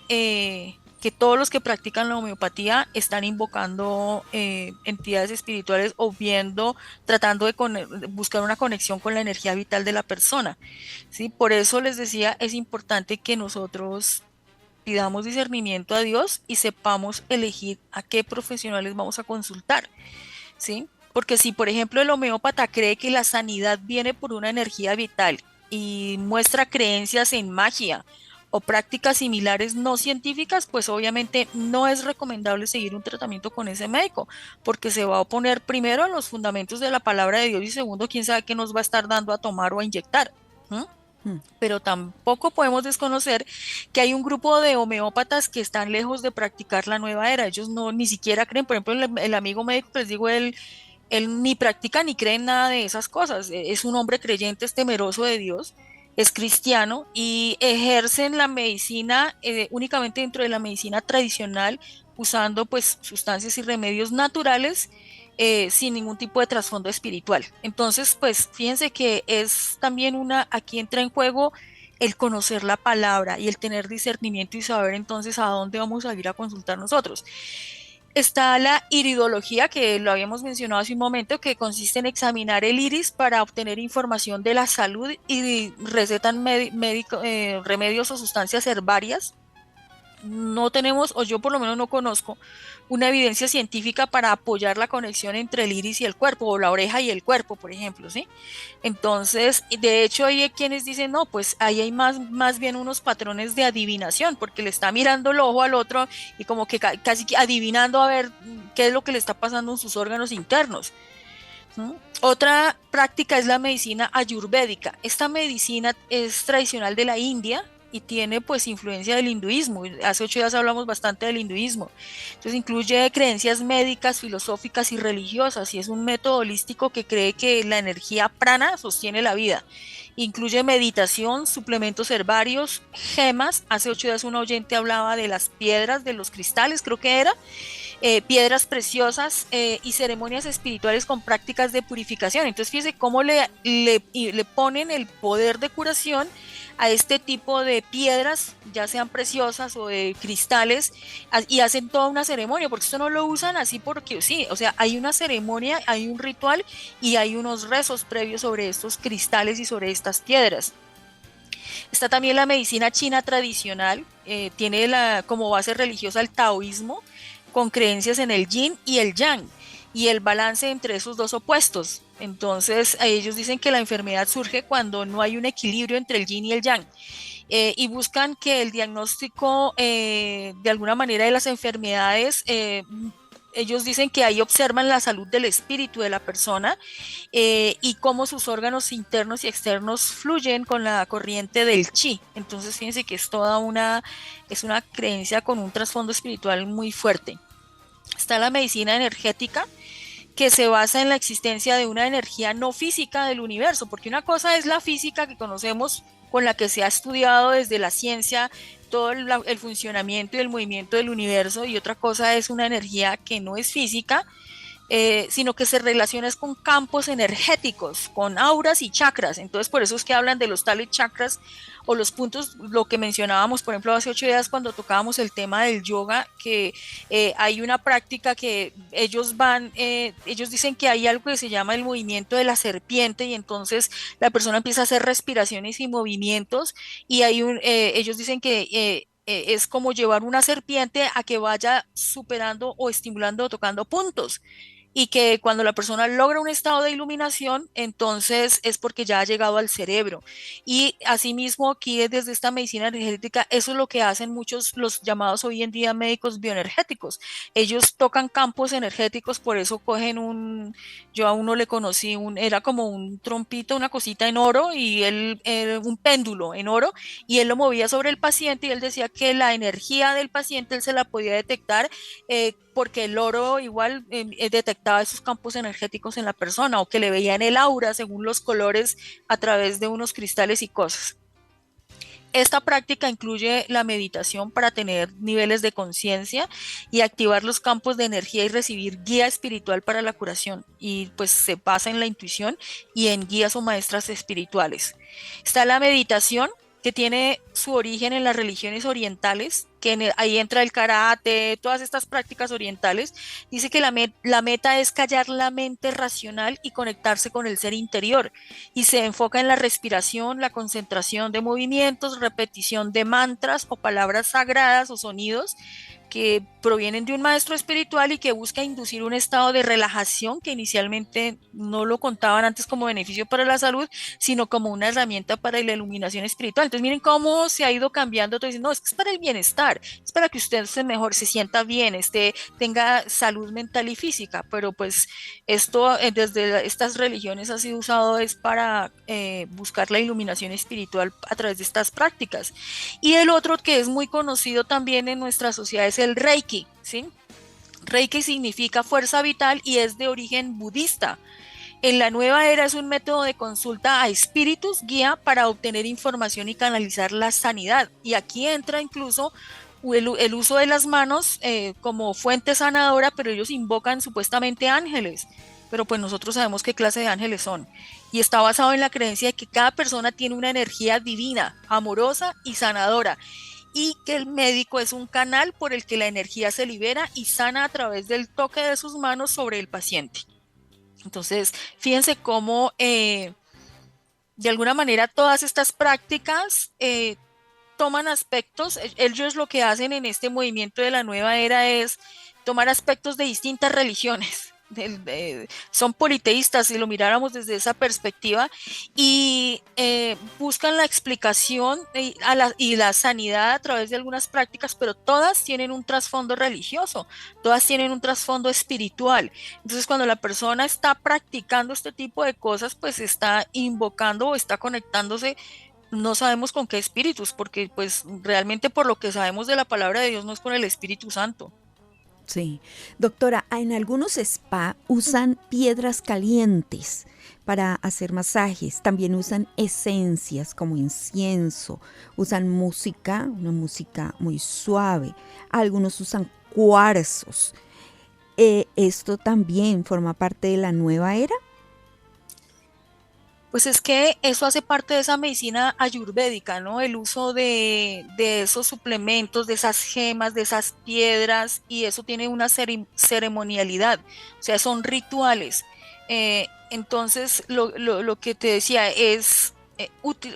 B: todos los que practican la homeopatía están invocando entidades espirituales o viendo, tratando de buscar una conexión con la energía vital de la persona. ¿Sí? Por eso les decía, es importante que nosotros pidamos discernimiento a Dios y sepamos elegir a qué profesionales vamos a consultar. ¿Sí? Porque si, por ejemplo, el homeópata cree que la sanidad viene por una energía vital y muestra creencias en magia o prácticas similares no científicas, pues obviamente no es recomendable seguir un tratamiento con ese médico, porque se va a oponer primero a los fundamentos de la palabra de Dios y segundo, quién sabe qué nos va a estar dando a tomar o a inyectar. ¿Mm?
A: Mm.
B: Pero tampoco podemos desconocer que hay un grupo de homeópatas que están lejos de practicar la nueva era. Ellos no ni siquiera creen, por ejemplo, el amigo médico que les digo, él ni practica ni cree en nada de esas cosas. Es un hombre creyente, es temeroso de Dios, es cristiano y ejercen la medicina únicamente dentro de la medicina tradicional, usando pues sustancias y remedios naturales sin ningún tipo de trasfondo espiritual. Entonces, pues fíjense que es también aquí entra en juego el conocer la palabra y el tener discernimiento y saber entonces a dónde vamos a ir a consultar nosotros. Está la iridología, que lo habíamos mencionado hace un momento, que consiste en examinar el iris para obtener información de la salud y recetan remedios o sustancias herbarias. No tenemos, o yo por lo menos no conozco, una evidencia científica para apoyar la conexión entre el iris y el cuerpo, o la oreja y el cuerpo, por ejemplo, ¿sí? Entonces, de hecho, hay quienes dicen, no, pues ahí hay más bien unos patrones de adivinación, porque le está mirando el ojo al otro y como que casi adivinando a ver qué es lo que le está pasando en sus órganos internos. ¿Sí? Otra práctica es la medicina ayurvédica. Esta medicina es tradicional de la India y tiene pues influencia del hinduismo. Hace 8 días hablamos bastante del hinduismo. Entonces incluye creencias médicas, filosóficas y religiosas y es un método holístico que cree que la energía prana sostiene la vida. Incluye meditación, suplementos herbarios, gemas. Hace 8 días un oyente hablaba de las piedras, de los cristales, creo que era, piedras preciosas y ceremonias espirituales con prácticas de purificación. Entonces fíjese cómo le ponen el poder de curación a este tipo de piedras, ya sean preciosas o de cristales, y hacen toda una ceremonia, porque esto no lo usan así porque sí, o sea, hay una ceremonia, hay un ritual y hay unos rezos previos sobre estos cristales y sobre estas piedras. Está también la medicina china tradicional, tiene como base religiosa el taoísmo, con creencias en el yin y el yang, y el balance entre esos dos opuestos. Entonces, ellos dicen que la enfermedad surge cuando no hay un equilibrio entre el yin y el yang. Y buscan que el diagnóstico, de alguna manera, de las enfermedades ellos dicen que ahí observan la salud del espíritu de la persona y cómo sus órganos internos y externos fluyen con la corriente del chi. Entonces fíjense que es una creencia con un trasfondo espiritual muy fuerte. Está la medicina energética, que se basa en la existencia de una energía no física del universo, porque una cosa es la física que conocemos, con la que se ha estudiado desde la ciencia todo el funcionamiento y el movimiento del universo, y otra cosa es una energía que no es física, sino que se relaciona con campos energéticos, con auras y chakras. Entonces, por eso es que hablan de los tales chakras o los puntos, lo que mencionábamos, por ejemplo, hace 8 días cuando tocábamos el tema del yoga, que hay una práctica que ellos dicen que hay algo que se llama el movimiento de la serpiente y entonces la persona empieza a hacer respiraciones y movimientos y ellos dicen que es como llevar una serpiente a que vaya superando o estimulando o tocando puntos. y que cuando la persona logra un estado de iluminación, entonces es porque ya ha llegado al cerebro. Y asimismo, aquí desde esta medicina energética, eso es lo que hacen muchos los llamados hoy en día médicos bioenergéticos. Ellos tocan campos energéticos, por eso cogen yo a uno le conocí, era como un trompito, una cosita en oro y un péndulo en oro, y él lo movía sobre el paciente y él decía que la energía del paciente él se la podía detectar, porque el oro igual detectaba esos campos energéticos en la persona, o que le veía en el aura según los colores a través de unos cristales y cosas. Esta práctica incluye la meditación para tener niveles de conciencia y activar los campos de energía y recibir guía espiritual para la curación. Y pues se basa en la intuición y en guías o maestras espirituales. Está la meditación, que tiene su origen en las religiones orientales, ahí entra el karate, todas estas prácticas orientales. Dice que la meta es callar la mente racional y conectarse con el ser interior, y se enfoca en la respiración, la concentración de movimientos, repetición de mantras o palabras sagradas o sonidos que provienen de un maestro espiritual y que busca inducir un estado de relajación que inicialmente no lo contaban antes como beneficio para la salud, sino como una herramienta para la iluminación espiritual. Entonces miren cómo se ha ido cambiando. Entonces, no, es que es para el bienestar, es para que usted se mejor, se sienta bien, tenga salud mental y física, pero pues esto desde estas religiones ha sido usado es para buscar la iluminación espiritual a través de estas prácticas. Y el otro que es muy conocido también en nuestra sociedad es el Reiki, ¿sí? Reiki significa fuerza vital y es de origen budista. En la nueva era es un método de consulta a espíritus guía para obtener información y canalizar la sanidad. Y aquí entra incluso el uso de las manos como fuente sanadora, pero ellos invocan supuestamente ángeles. Pero pues nosotros sabemos qué clase de ángeles son. Y está basado en la creencia de que cada persona tiene una energía divina, amorosa y sanadora, y que el médico es un canal por el que la energía se libera y sana a través del toque de sus manos sobre el paciente. Entonces, fíjense cómo de alguna manera todas estas prácticas toman aspectos. Ellos lo que hacen en este movimiento de la nueva era es tomar aspectos de distintas religiones. Son politeístas si lo miráramos desde esa perspectiva, y buscan la explicación y la sanidad a través de algunas prácticas, pero todas tienen un trasfondo religioso, todas tienen un trasfondo espiritual. Entonces cuando la persona está practicando este tipo de cosas, pues está invocando o está conectándose, no sabemos con qué espíritus, porque pues realmente por lo que sabemos de la palabra de Dios no es con el Espíritu Santo.
A: Sí. Doctora, en algunos spa usan piedras calientes para hacer masajes. También usan esencias como incienso. Usan música, una música muy suave. Algunos usan cuarzos. ¿Esto también forma parte de la nueva era?
B: Pues es que eso hace parte de esa medicina ayurvédica, ¿no? El uso de esos suplementos, de esas gemas, de esas piedras, y eso tiene una ceremonialidad, o sea, son rituales. Entonces, lo que te decía es,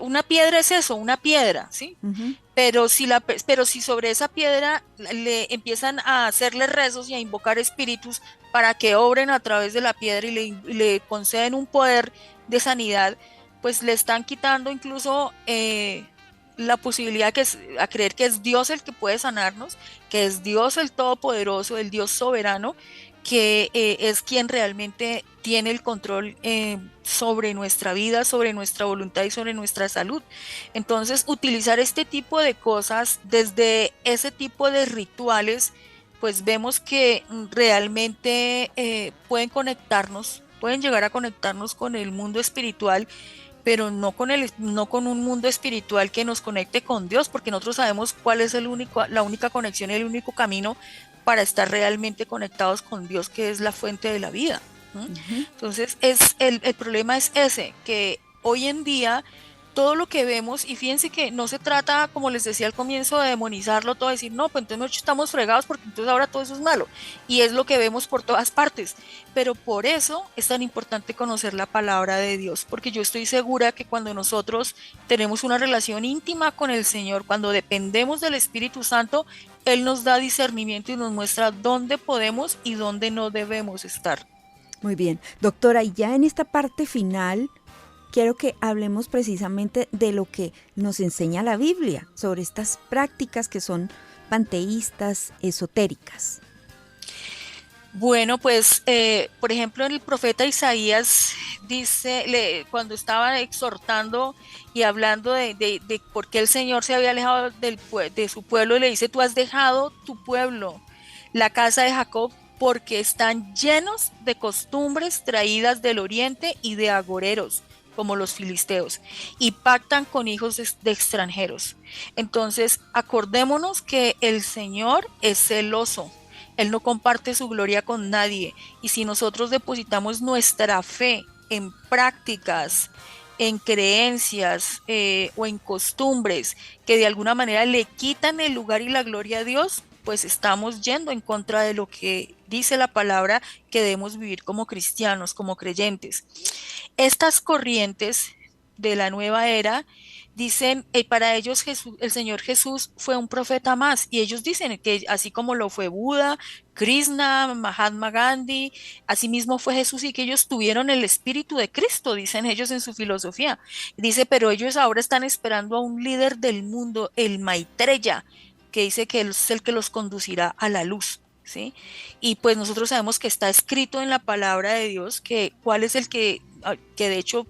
B: una piedra es eso, una piedra, ¿sí?
A: Ujú.
B: Pero si sobre esa piedra le empiezan a hacerle rezos y a invocar espíritus para que obren a través de la piedra y le conceden un poder de sanidad, pues le están quitando incluso la posibilidad a creer que es Dios el que puede sanarnos, que es Dios el Todopoderoso, el Dios soberano, que es quien realmente tiene el control sobre nuestra vida, sobre nuestra voluntad y sobre nuestra salud. Entonces, utilizar este tipo de cosas desde ese tipo de rituales, pues vemos que realmente pueden llegar a conectarnos con el mundo espiritual, pero no con un mundo espiritual que nos conecte con Dios, porque nosotros sabemos cuál es la única conexión y el único camino para estar realmente conectados con Dios, que es la fuente de la vida. ¿Mm?
A: Ujú.
B: Entonces, el problema es ese, que hoy en día todo lo que vemos, y fíjense que no se trata, como les decía al comienzo, de demonizarlo todo, decir, no, pues entonces nosotros estamos fregados porque entonces ahora todo eso es malo, y es lo que vemos por todas partes, pero por eso es tan importante conocer la palabra de Dios, porque yo estoy segura que cuando nosotros tenemos una relación íntima con el Señor, cuando dependemos del Espíritu Santo, Él nos da discernimiento y nos muestra dónde podemos y dónde no debemos estar.
A: Muy bien. Doctora, y ya en esta parte final, quiero que hablemos precisamente de lo que nos enseña la Biblia sobre estas prácticas que son panteístas, esotéricas.
B: Bueno, pues, por ejemplo, el profeta Isaías dice, cuando estaba exhortando y hablando de por qué el Señor se había alejado de su pueblo, le dice, tú has dejado tu pueblo, la casa de Jacob, porque están llenos de costumbres traídas del oriente y de agoreros, como los filisteos, y pactan con hijos de extranjeros. Entonces, acordémonos que el Señor es celoso. Él no comparte su gloria con nadie. Y si nosotros depositamos nuestra fe en prácticas, en creencias o en costumbres que de alguna manera le quitan el lugar y la gloria a Dios, pues estamos yendo en contra de lo que dice la palabra que debemos vivir como cristianos, como creyentes. Estas corrientes de la nueva era dicen, para ellos Jesús, el Señor Jesús fue un profeta más, y ellos dicen que así como lo fue Buda, Krishna, Mahatma Gandhi, así mismo fue Jesús, y que ellos tuvieron el espíritu de Cristo, dicen ellos en su filosofía. Dice, pero ellos ahora están esperando a un líder del mundo, el Maitreya, que dice que él es el que los conducirá a la luz. ¿Sí? Y pues nosotros sabemos que está escrito en la palabra de Dios que cuál es el que de hecho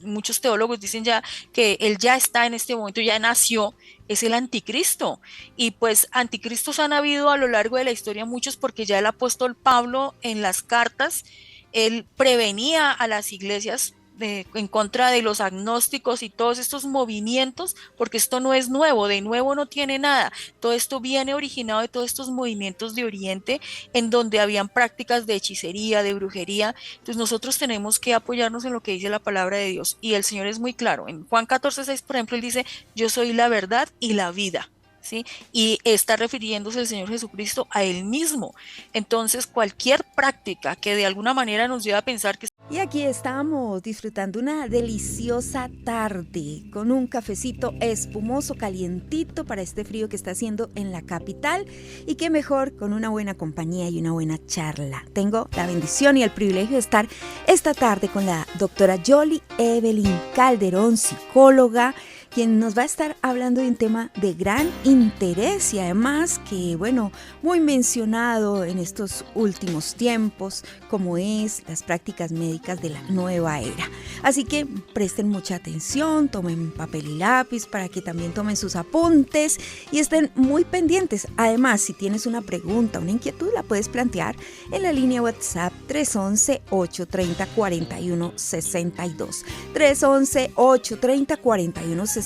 B: muchos teólogos dicen ya que él ya está en este momento, ya nació, es el anticristo. Y pues anticristos han habido a lo largo de la historia muchos, porque ya el apóstol Pablo en las cartas, él prevenía a las iglesias en contra de los agnósticos y todos estos movimientos, porque esto no es nuevo, de nuevo no tiene nada. Todo esto viene originado de todos estos movimientos de Oriente, en donde habían prácticas de hechicería, de brujería. Entonces nosotros tenemos que apoyarnos en lo que dice la palabra de Dios. Y el Señor es muy claro. En Juan 14:6, por ejemplo, él dice, yo soy la verdad y la vida. ¿Sí? Y está refiriéndose el Señor Jesucristo a Él mismo. Entonces, cualquier práctica que de alguna manera nos lleve a pensar que...
A: Y aquí estamos disfrutando una deliciosa tarde con un cafecito espumoso calientito para este frío que está haciendo en la capital, y qué mejor con una buena compañía y una buena charla. Tengo la bendición y el privilegio de estar esta tarde con la doctora Yoli Evelyn Calderón, psicóloga, quien nos va a estar hablando de un tema de gran interés y además que, bueno, muy mencionado en estos últimos tiempos, como es las prácticas médicas de la nueva era. Así que presten mucha atención, tomen papel y lápiz para que también tomen sus apuntes y estén muy pendientes. Además, si tienes una pregunta, una inquietud, la puedes plantear en la línea WhatsApp 311-830-4162. 311-830-4162.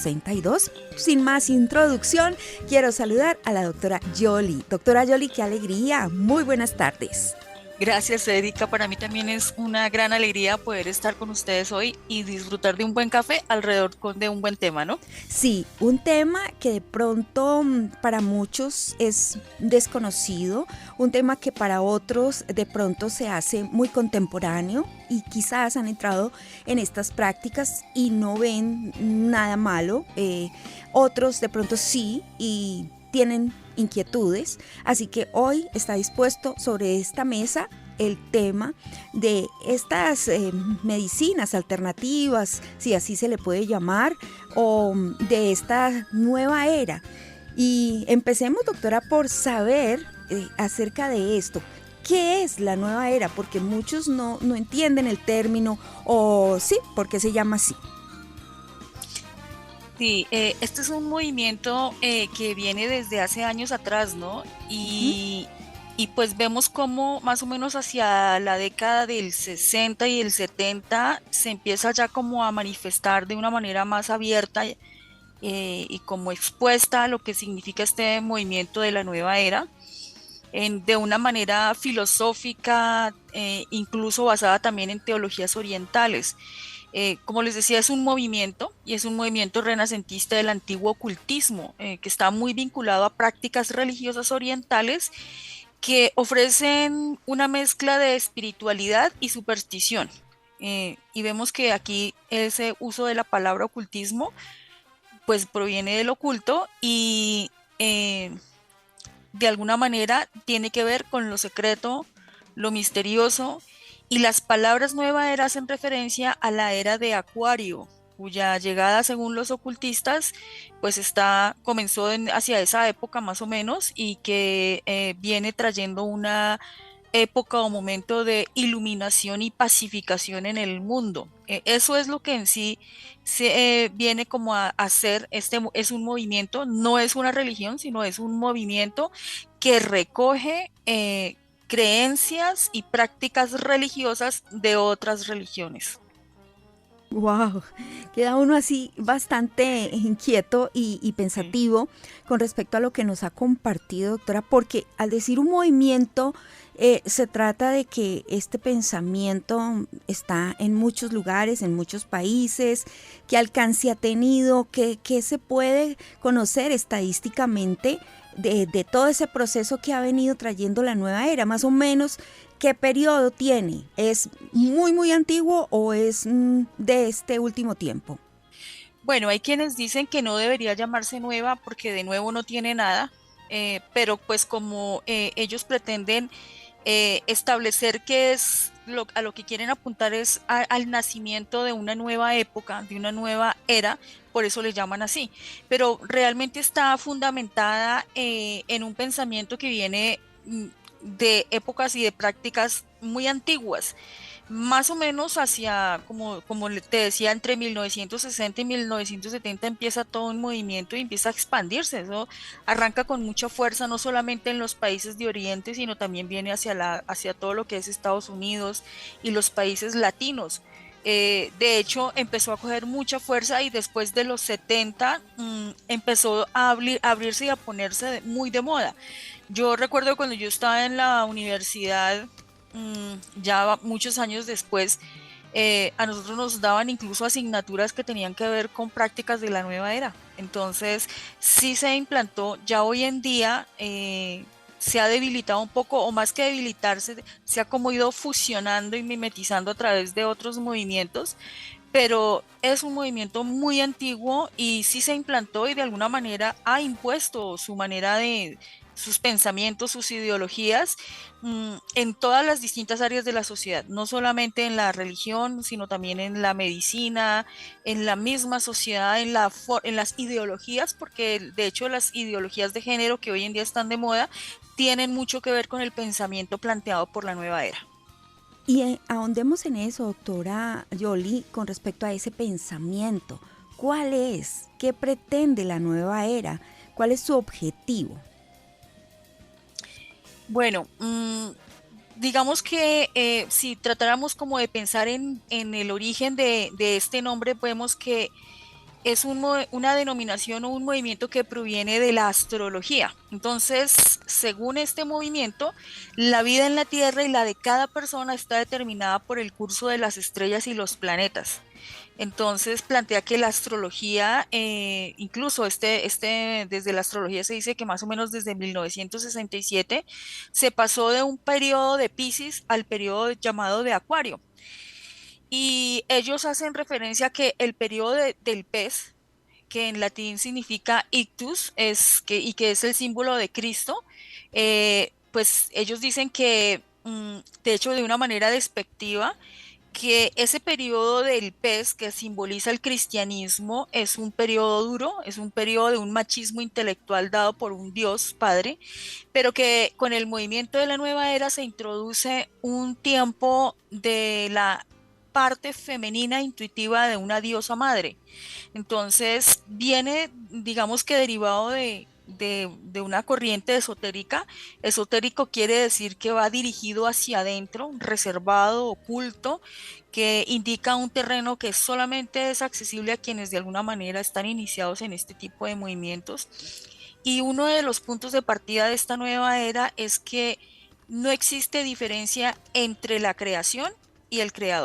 A: Sin más introducción, quiero saludar a la doctora Yoli. Doctora Yoli, qué alegría. Muy buenas tardes.
B: Gracias, Erika. Para mí también es una gran alegría poder estar con ustedes hoy y disfrutar de un buen café alrededor de un buen tema, ¿no?
A: Sí, un tema que de pronto para muchos es desconocido, un tema que para otros de pronto se hace muy contemporáneo y quizás han entrado en estas prácticas y no ven nada malo. Otros de pronto sí y tienen inquietudes, así que hoy está dispuesto sobre esta mesa el tema de estas medicinas alternativas, si así se le puede llamar, o de esta nueva era. Y empecemos, doctora, por saber acerca de esto. ¿Qué es la nueva era? Porque muchos no entienden el término, o sí, ¿por qué se llama así?
B: Sí, este es un movimiento que viene desde hace años atrás, ¿no? Y pues vemos cómo más o menos hacia la década del 60 y el 70 se empieza ya como a manifestar de una manera más abierta y como expuesta a lo que significa este movimiento de la nueva era, de una manera filosófica, incluso basada también en teologías orientales. Como les decía, es un movimiento y es un movimiento renacentista del antiguo ocultismo, que está muy vinculado a prácticas religiosas orientales que ofrecen una mezcla de espiritualidad y superstición. Y vemos que aquí ese uso de la palabra ocultismo pues proviene del oculto y de alguna manera tiene que ver con lo secreto, lo misterioso Y las palabras nueva era hacen referencia a la era de Acuario, cuya llegada, según los ocultistas, pues comenzó hacia esa época más o menos y que viene trayendo una época o momento de iluminación y pacificación en el mundo. Eso es lo que en sí viene como a hacer, es un movimiento, no es una religión, sino es un movimiento que recoge creencias y prácticas religiosas de otras religiones.
A: Wow, queda uno así bastante inquieto y
B: Sí.
A: pensativo con respecto a lo que nos ha compartido, doctora, porque al decir un movimiento, se trata de que este pensamiento está en muchos lugares, en muchos países, qué alcance ha tenido, qué se puede conocer estadísticamente de todo ese proceso que ha venido trayendo la nueva era, más o menos. ¿Qué periodo tiene? ¿Es muy, muy antiguo o es de este último tiempo?
B: Bueno, hay quienes dicen que no debería llamarse nueva porque de nuevo no tiene nada, pero pues como ellos pretenden establecer que a lo que quieren apuntar es al nacimiento de una nueva época, de una nueva era, por eso le llaman así. Pero realmente está fundamentada en un pensamiento que viene de épocas y de prácticas muy antiguas, más o menos hacia, como te decía, entre 1960 y 1970 empieza todo un movimiento y empieza a expandirse. Eso arranca con mucha fuerza, no solamente en los países de Oriente, sino también viene hacia todo lo que es Estados Unidos y los países latinos. De hecho, empezó a coger mucha fuerza y después de los 70 empezó a abrirse y a ponerse muy de moda. Yo recuerdo cuando yo estaba en la universidad, muchos años después, a nosotros nos daban incluso asignaturas que tenían que ver con prácticas de la nueva era. Entonces, sí se implantó, ya hoy en día se ha debilitado un poco, o más que debilitarse, se ha como ido fusionando y mimetizando a través de otros movimientos, pero es un movimiento muy antiguo y sí se implantó y de alguna manera ha impuesto su manera de sus pensamientos, sus ideologías en todas las distintas áreas de la sociedad, no solamente en la religión, sino también en la medicina, en la misma sociedad, en las ideologías, porque de hecho las ideologías de género que hoy en día están de moda tienen mucho que ver con el pensamiento planteado por la nueva era.
A: Y ahondemos en eso, doctora Yoli, con respecto a ese pensamiento. ¿Cuál es? ¿Qué pretende la nueva era? ¿Cuál es su objetivo?
B: Bueno, digamos que si tratáramos como de pensar en el origen de este nombre, vemos que es una denominación o un movimiento que proviene de la astrología. Entonces, según este movimiento, la vida en la Tierra y la de cada persona está determinada por el curso de las estrellas y los planetas. Entonces plantea que la astrología, incluso desde la astrología se dice que más o menos desde 1967 se pasó de un periodo de Piscis al periodo llamado de Acuario. Y ellos hacen referencia a que el periodo del pez, que en latín significa ictus, y que es el símbolo de Cristo, pues ellos dicen que, de hecho, de una manera despectiva, que ese periodo del pez que simboliza el cristianismo es un periodo duro, es un periodo de un machismo intelectual dado por un Dios Padre, pero que con el movimiento de la nueva era se introduce un tiempo de la parte femenina intuitiva de una diosa madre. Entonces viene, digamos que derivado de una corriente esotérica. Esotérico quiere decir que va dirigido hacia adentro, reservado, oculto, que indica un terreno que solamente es accesible a quienes de alguna manera están iniciados en este tipo de movimientos. Y uno de los puntos de partida de esta nueva era es que no existe diferencia entre la creación y el creador.